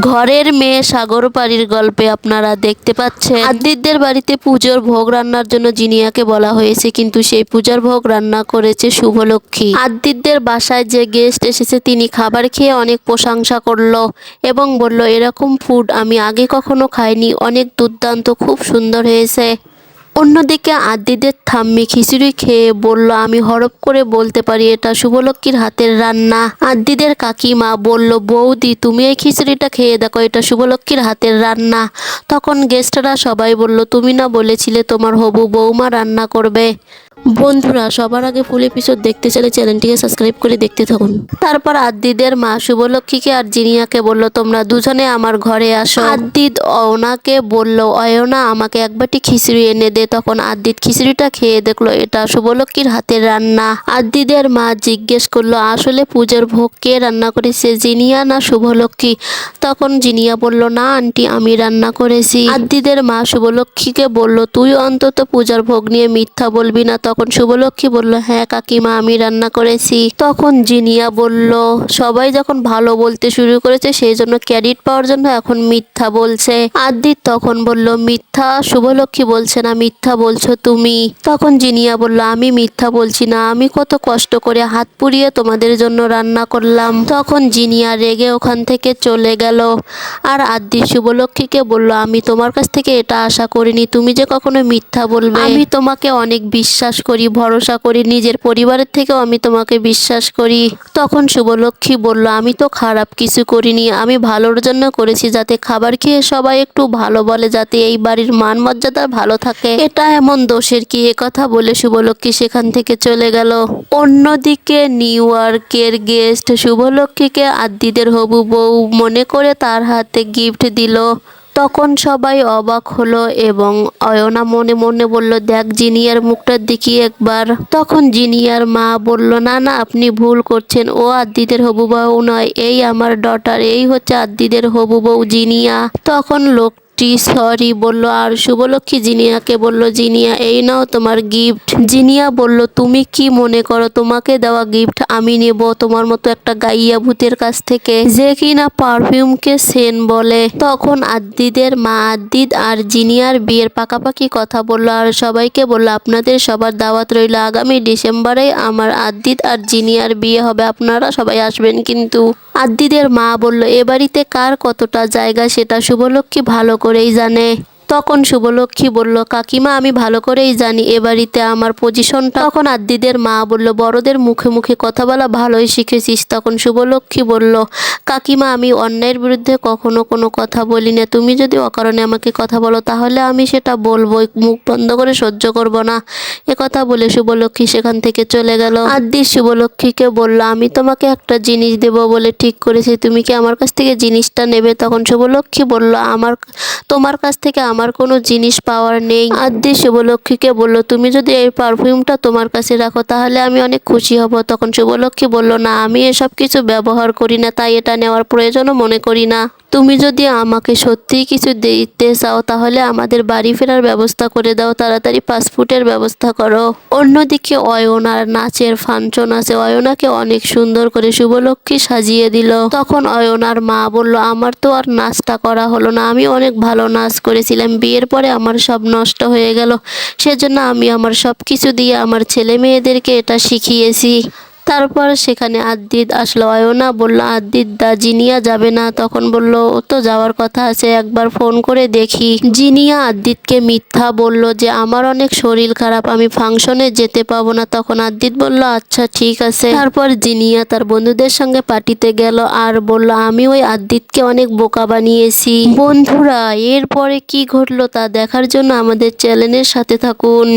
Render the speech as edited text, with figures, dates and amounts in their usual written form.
ঘরের মেয়ে সাগর পাড়ির গল্পে আপনারা দেখতে পাচ্ছেন আদ্যিতদের বাড়িতে পুজোর ভোগ রান্নার জন্য জিনিয়াকে বলা হয়েছে, কিন্তু সেই পূজার ভোগ রান্না করেছে শুভলক্ষ্মী। আদ্যিতদের বাসায় যে গেস্ট এসেছে তিনি খাবার খেয়ে অনেক প্রশংসা করলো এবং বলল, এরকম ফুড আমি আগে কখনো খাইনি, অনেক দুর্দান্ত, খুব সুন্দর হয়েছে। অন্যদিকে আদ্যিদের ঠাম্মি খিচুড়ি খেয়ে বলল, আমি হরপ করে বলতে পারি এটা শুভলক্ষ্মীর হাতের রান্না। আদ্যিদের কাকিমা বলল, বৌদি তুমি এই খিচুড়িটা খেয়ে দেখো, এটা শুভলক্ষ্মীর হাতের রান্না। তখন গেস্টরা সবাই বলল, তুমি না বলেছিলে তোমার হবু বৌমা রান্না করবে। বন্ধুরা, সবার আগে ফুল এপিসোড দেখতে চাইলে চ্যানেলটিকে সাবস্ক্রাইব করে দেখতে থাকুন। তারপর আদ্যিদের মা শুভলক্ষ্মীকে আর জিনিয়াকে বলল, তোমরা দুজনে আমার ঘরে আসো। আদ্যিত অয়নাকে বলল, অয়না আমাকে এক বাটি খিচুড়ি এনে দে। তখন আদ্যিত খিচুড়িটা খেয়ে দেখলো এটা শুভলক্ষ্মীর হাতের রান্না। আদ্যিদের মা জিজ্ঞেস করলো, আসলে পূজার ভোগ কে রান্না করেছে, জিনিয়া না শুভলক্ষ্মী? তখন জিনিয়া বলল, না আন্টি, আমি রান্না করেছি। আদ্যিদের মা শুভলক্ষ্মীকে বলল, তুই অন্তত পূজার ভোগ নিয়ে মিথ্যা বলবি না। তখন শুভলক্ষ্মী বলল, হ্যাঁ কাকিমা, আমি রান্না করেছি। তখন জিনিয়া বলল, সবাই যখন ভালো বলতে শুরু করেছে সেই জন্য ক্রেডিট পাওয়ার জন্য এখন মিথ্যা বলছে। আদ্যিত তখন বলল, মিথ্যা শুভলক্ষ্মী বলছে না, মিথ্যা বলছো তুমি। তখন জিনিয়া বলল, আমি মিথ্যা বলছি না, আমি কত কষ্ট করে হাত পুড়িয়ে তোমাদের জন্য রান্না করলাম। তখন জিনিয়া রেগে ওখান থেকে চলে গেল। আর আদ্যিত শুভলক্ষ্মীকে বলল, আমি তোমার কাছ থেকে এটা আশা করিনি, তুমি যে কখনো মিথ্যা বলবে। আমি তোমাকে অনেক বিশ্বাস করি, ভরসা করি, নিজের পরিবারের থেকেও আমি তোমাকে বিশ্বাস করি। তখন শুভলক্ষ্মী বলল, আমি তো খারাপ কিছু করিনি, আমি ভালোর জন্য করেছি, যাতে খাবার খেয়ে সবাই একটু ভালো বলে, যাতে এই বাড়ির মান মর্যাদা ভালো থাকে। এটা এমন দোষের কি? কথা বলে শুভলক্ষ্মী সেখান থেকে চলে গেল। অন্যদিকে নিউ ইয়র্কের গেস্ট শুভলক্ষ্মীকে আদ্যিদের হবু বউ মনে করে তার হাতে গিফট দিল। তখন সবাই অবাক হলো এবং অয়না মনে মনে বলল, দেখ জিনিয়ার মুখটার দিকে একবার। তখন জিনিয়ার মা বলল, না না, আপনি ভুল করছেন, ও আদ্যিদের হবু বউ নয়, এই আমার ডটার, এই হচ্ছে আদ্যিদের হবু বউ জিনিয়া। তখন লোকটি সরি বলল আর শুভলক্ষ্মী জিনিয়াকে বলল, জিনিয়া এই নাও তোমার গিফট। জিনিয়া বলল, তুমি কি মনে করো তোমাকে দেওয়া গিফট আমি নেব তোমার মতো একটা গাইয়া ভূতের কাছ থেকে, যে কিনা পারফিউমকে সেন বলে? তখন আদ্যিদের মা আদ্যিত আর জিনিয়ার বিয়ের পাকাপাকি কথা বলল আর সবাইকে বলল, আপনাদের সবার দাওয়াত রইল, আগামী ডিসেম্বরে আমার আদ্যিত আর জিনিয়ার বিয়ে হবে, আপনারা সবাই আসবেন কিন্তু। আদ্যিদের মা বলল, এ বাড়িতে কার কতটা জায়গা সেটা শুভলক্ষ্মী ভালো করেই জানে। তখন শুভলক্ষ্মী বলল, কাকিমা আমি ভালো করেই জানি এ বাড়িতে আমার পজিশনটা। তখন আদ্যিদের মা বলল, বড়দের মুখে মুখে কথা বলা ভালোই শিখেছিস। তখন শুভলক্ষ্মী বলল, কাকিমা আমি অন্যায়ের বিরুদ্ধে কখনো কোনো কথা বলি না, তুমি যদি অকারণে আমাকে কথা বলো তাহলে আমি সেটা বলবো, মুখ বন্ধ করে সহ্য করব না। কথা বলে শুভলক্ষ্মী সেখান থেকে চলে গেল। আদ্যিত শুভলক্ষ্মীকে বলল, আমি তোমাকে একটা জিনিস দেব বলে ঠিক করেছি, তুমি কি আমার কাছ থেকে জিনিসটা নেবে? তখন শুভলক্ষ্মী বলল, তোমার কাছ থেকে আমার কোনো জিনিস পাওয়ার নেই। আদ্যিত শুভলক্ষ্মীকে বলল, তুমি যদি এই পারফিউমটা তোমার কাছে রাখো তাহলে আমি অনেক খুশি হব। তখন শুভলক্ষ্মী বলল, না আমি এসব কিছু ব্যবহার করি না, তাই এটা নেওয়ার প্রয়োজনও মনে করি না। তুমি যদি আমাকে সত্যিই কিছু দিতে চাও তাহলে আমাদের বাড়ি ফেরার ব্যবস্থা করে দাও, তাড়াতাড়ি পাসপোর্টের ব্যবস্থা করো। অন্যদিকে অয়নার নাচের ফাংশন আছে, অয়নাকে অনেক সুন্দর করে শুভলক্ষ্মী সাজিয়ে দিল। তখন অয়নার মা বলল, আমার তো আর নাচটা করা হলো না, আমি অনেক ভালো নাচ করেছিলাম, বিয়ের পরে আমার সব নষ্ট হয়ে গেল, সেজন্য আমি আমার সব কিছু দিয়ে আমার ছেলে মেয়েদেরকে এটা শিখিয়েছি। তারপর সেখানে আদ্যিত আসলো। অয়না বলল, আদ্যিত দা জিনিয়া যাবে না? তখন বলল, ও তো যাওয়ার কথা আছে, একবার ফোন করে দেখি। জিনিয়া আদ্যিতকে মিথ্যা বলল যে আমার অনেক শরীর খারাপ, আমি ফাংশনে যেতে পাবো না। তখন আদ্যিত বলল, আচ্ছা ঠিক আছে। তারপর জিনিয়া তার বন্ধুদের সঙ্গে পার্টিতে গেল আর বলল, আমি ওই আদ্যিতকে অনেক বোকা বানিয়েছি। বন্ধুরা, এরপরে কি ঘটলো তা দেখার জন্য আমাদের চ্যানেলের সাথে থাকুন।